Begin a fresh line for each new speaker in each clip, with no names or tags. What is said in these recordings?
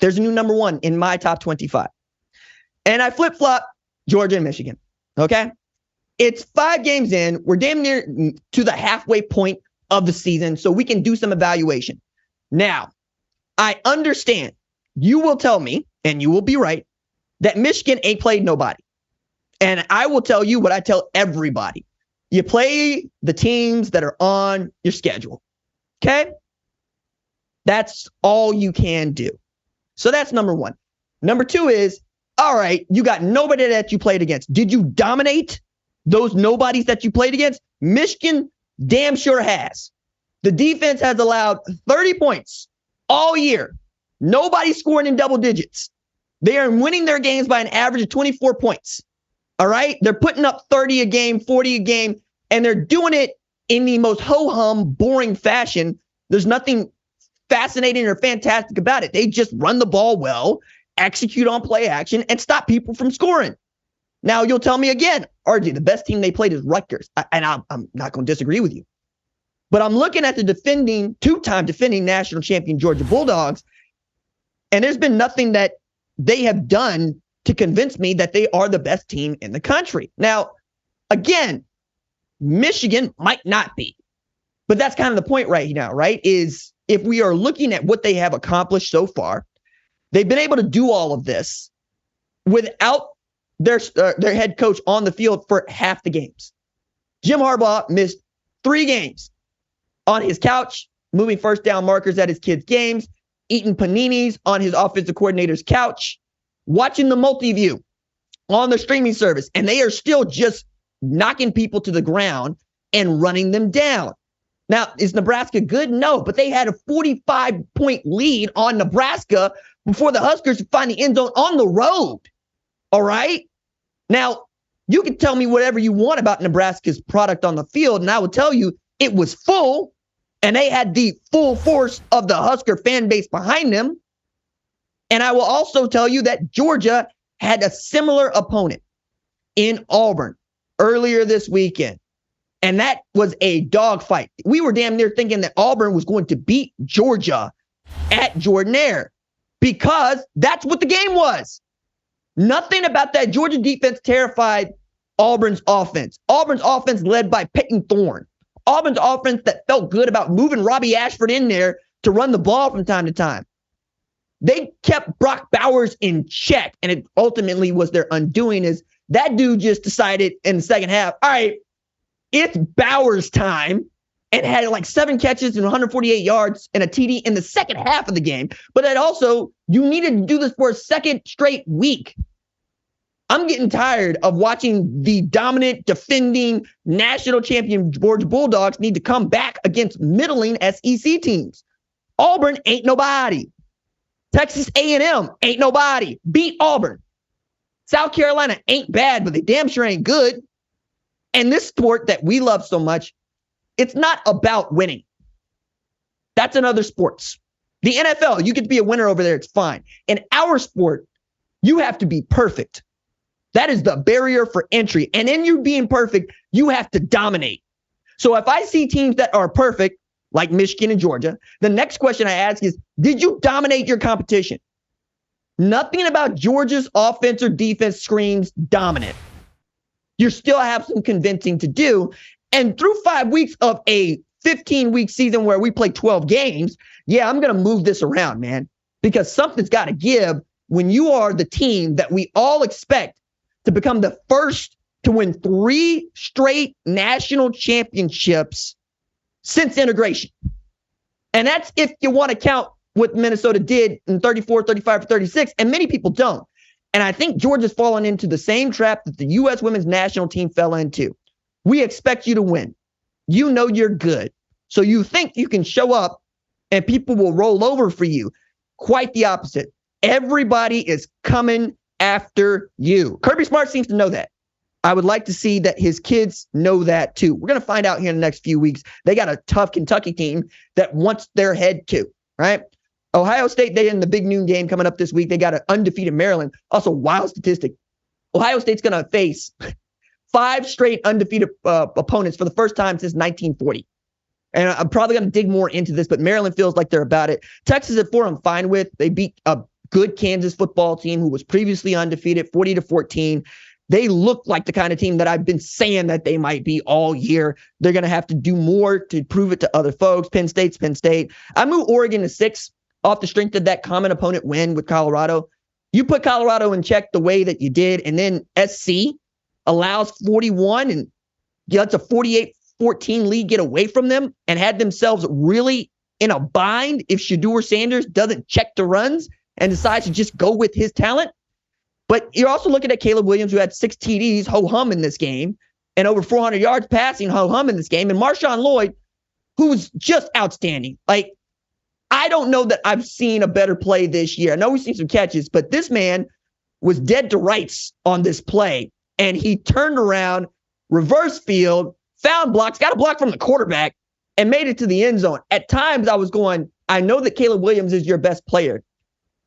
There's a new number one in my top 25. And I flip-flop Georgia and Michigan, okay? It's 5 games in. We're damn near to the halfway point of the season, so we can do some evaluation. Now, I understand you will tell me, and you will be right, that Michigan ain't played nobody. And I will tell you what I tell everybody. You play the teams that are on your schedule, okay? That's all you can do. So that's number one. Number two is, all right, you got nobody that you played against. Did you dominate those nobodies that you played against? Michigan damn sure has. The defense has allowed 30 points all year. Nobody scoring in double digits. They are winning their games by an average of 24 points. All right? They're putting up 30 a game, 40 a game, and they're doing it in the most ho-hum, boring fashion. There's nothing fascinating or fantastic about it. They just run the ball well, execute on play action, and stop people from scoring. Now, you'll tell me again, RJ, the best team they played is Rutgers. And I'm not going to disagree with you. But I'm looking at the two-time defending national champion Georgia Bulldogs, and there's been nothing that they have done to convince me that they are the best team in the country. Now, again, Michigan might not be. But that's kind of the point right now, right? Is if we are looking at what they have accomplished so far, they've been able to do all of this without their head coach on the field for half the games. Jim Harbaugh missed 3 games on his couch, moving first down markers at his kids' games, eating paninis on his offensive coordinator's couch, watching the multi-view on the streaming service, and they are still just knocking people to the ground and running them down. Now, is Nebraska good? No, but they had a 45-point lead on Nebraska before the Huskers could find the end zone on the road. All right? Now, you can tell me whatever you want about Nebraska's product on the field, and I will tell you it was full, and they had the full force of the Husker fan base behind them. And I will also tell you that Georgia had a similar opponent in Auburn earlier this weekend. And that was a dogfight. We were damn near thinking that Auburn was going to beat Georgia at Jordan-Hare because that's what the game was. Nothing about that Georgia defense terrified Auburn's offense. Auburn's offense led by Peyton Thorne. Auburn's offense that felt good about moving Robbie Ashford in there to run the ball from time to time. They kept Brock Bowers in check, and it ultimately was their undoing. Is that dude just decided in the second half, all right, it's Bowers time, and had like 7 catches and 148 yards and a TD in the second half of the game. But that also, you needed to do this for a second straight week. I'm getting tired of watching the dominant, defending, national champion Georgia Bulldogs need to come back against middling SEC teams. Auburn ain't nobody. Texas A&M ain't nobody. Beat Auburn. South Carolina ain't bad, but they damn sure ain't good. And this sport that we love so much, it's not about winning. That's in other sports. The NFL, you get to be a winner over there, it's fine. In our sport, you have to be perfect. That is the barrier for entry. And in you being perfect, you have to dominate. So if I see teams that are perfect, like Michigan and Georgia, the next question I ask is, did you dominate your competition? Nothing about Georgia's offense or defense screams dominant. You still have some convincing to do. And through 5 weeks of a 15-week season where we play 12 games, yeah, I'm going to move this around, man, because something's got to give when you are the team that we all expect to become the first to win 3 straight national championships since integration. And that's if you want to count what Minnesota did in 34, 35, 36, and many people don't. And I think Georgia's fallen into the same trap that the U.S. women's national team fell into. We expect you to win. You know you're good. So you think you can show up and people will roll over for you. Quite the opposite. Everybody is coming after you. Kirby Smart seems to know that. I would like to see that his kids know that too. We're going to find out here in the next few weeks. They got a tough Kentucky team that wants their head too, right? Ohio State, they in the big noon game coming up this week. They got an undefeated Maryland. Also, wild statistic. Ohio State's going to face 5 straight undefeated opponents for the first time since 1940. And I'm probably going to dig more into this, but Maryland feels like they're about it. Texas at 4, I'm fine with. They beat good Kansas football team who was previously undefeated, 40-14. They look like the kind of team that I've been saying that they might be all year. They're going to have to do more to prove it to other folks. Penn State's Penn State. I moved Oregon to 6 off the strength of that common opponent win with Colorado. You put Colorado in check the way that you did, and then SC allows 41 and lets a 48-14 lead get away from them and had themselves really in a bind if Shedeur Sanders doesn't check the runs and decides to just go with his talent. But you're also looking at Caleb Williams, who had 6 TDs, ho-hum in this game, and over 400 yards passing, ho-hum in this game, and Marshawn Lloyd, who was just outstanding. Like, I don't know that I've seen a better play this year. I know we've seen some catches, but this man was dead to rights on this play, and he turned around, reverse field, found blocks, got a block from the quarterback, and made it to the end zone. At times, I was going, I know that Caleb Williams is your best player,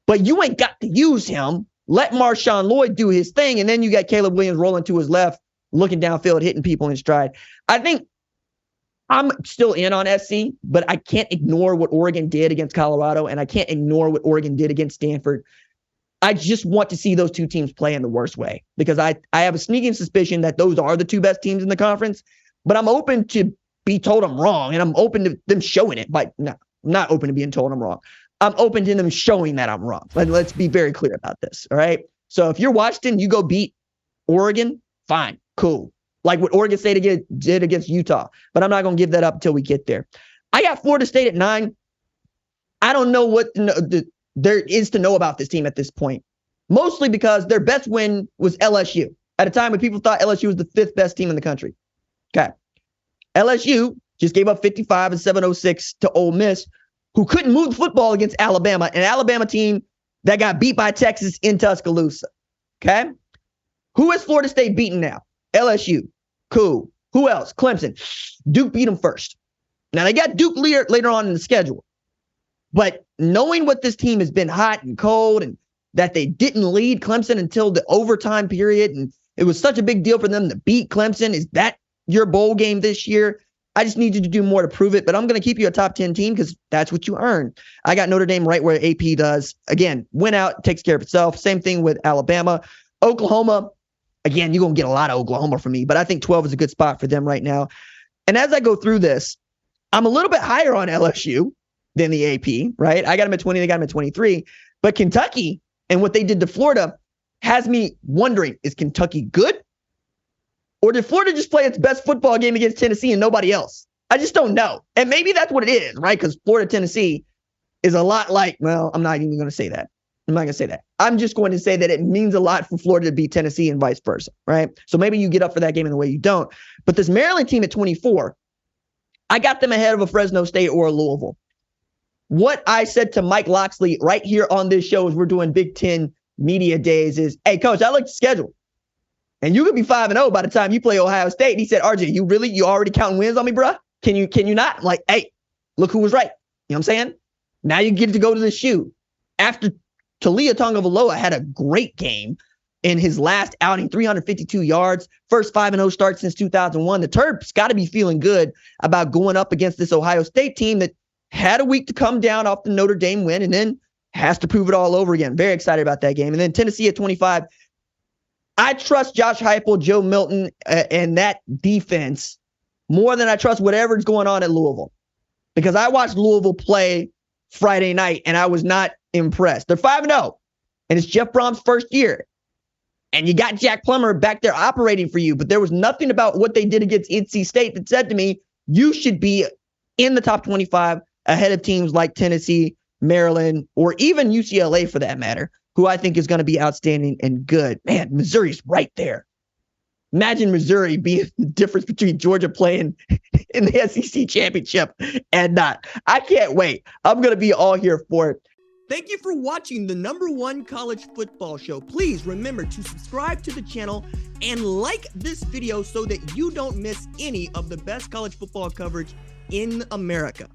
but you ain't got to use him. Let Marshawn Lloyd do his thing, and then you got Caleb Williams rolling to his left, looking downfield, hitting people in stride. I think I'm still in on SC, but I can't ignore what Oregon did against Colorado, and I can't ignore what Oregon did against Stanford. I just want to see those two teams play in the worst way because I have a sneaking suspicion that those are the two best teams in the conference, but I'm open to be told I'm wrong, and I'm open to them showing it. But no, I'm not open to being told I'm wrong. I'm open to them showing that I'm wrong. Let's be very clear about this, all right? So if you're Washington, you go beat Oregon, fine, cool. Like what Oregon State did against Utah. But I'm not going to give that up until we get there. I got Florida State at 9. I don't know what there is to know about this team at this point. Mostly because their best win was LSU. At a time when people thought LSU was the 5th best team in the country. Okay. LSU just gave up 55 and 706 to Ole Miss, who couldn't move the football against Alabama, an Alabama team that got beat by Texas in Tuscaloosa. Okay? Who is Florida State beating now? LSU. Cool. Who else? Clemson. Duke beat them first. Now, they got Duke later on in the schedule. But knowing what this team has been hot and cold and that they didn't lead Clemson until the overtime period, and it was such a big deal for them to beat Clemson, is that your bowl game this year? I just need you to do more to prove it, but I'm going to keep you a top 10 team because that's what you earn. I got Notre Dame right where AP does. Again, win out, takes care of itself. Same thing with Alabama. Oklahoma, again, you're going to get a lot of Oklahoma from me, but I think 12 is a good spot for them right now. And as I go through this, I'm a little bit higher on LSU than the AP, right? I got them at 20, they got them at 23. But Kentucky and what they did to Florida has me wondering, is Kentucky good? Or did Florida just play its best football game against Tennessee and nobody else? I just don't know. And maybe that's what it is, right? Because Florida-Tennessee is a lot like, well, I'm not even going to say that. I'm not going to say that. I'm just going to say that it means a lot for Florida to beat Tennessee and vice versa, right? So maybe you get up for that game in the way you don't. But this Maryland team at 24, I got them ahead of a Fresno State or a Louisville. What I said to Mike Loxley right here on this show as we're doing Big Ten media days is, hey, coach, I like the schedule. And you could be 5-0 by the time you play Ohio State. And he said, RJ, you already counting wins on me, bro? Can you not? I'm like, hey, look who was right. You know what I'm saying? Now you get to go to the shoe. After Talia Tagovailoa had a great game in his last outing, 352 yards, first 5-0 start since 2001. The Terps got to be feeling good about going up against this Ohio State team that had a week to come down off the Notre Dame win and then has to prove it all over again. Very excited about that game. And then Tennessee at 25. I trust Josh Heupel, Joe Milton, and that defense more than I trust whatever's going on at Louisville. Because I watched Louisville play Friday night, and I was not impressed. They're 5-0, and it's Jeff Brom's first year. And you got Jack Plummer back there operating for you, but there was nothing about what they did against NC State that said to me, you should be in the top 25 ahead of teams like Tennessee, Maryland, or even UCLA for that matter, who I think is going to be outstanding and good. Man, Missouri's right there. Imagine Missouri being the difference between Georgia playing in the SEC championship and not. I can't wait. I'm going to be all here for it. Thank you for watching the #1 college football show. Please remember to subscribe to the channel and like this video so that you don't miss any of the best college football coverage in America.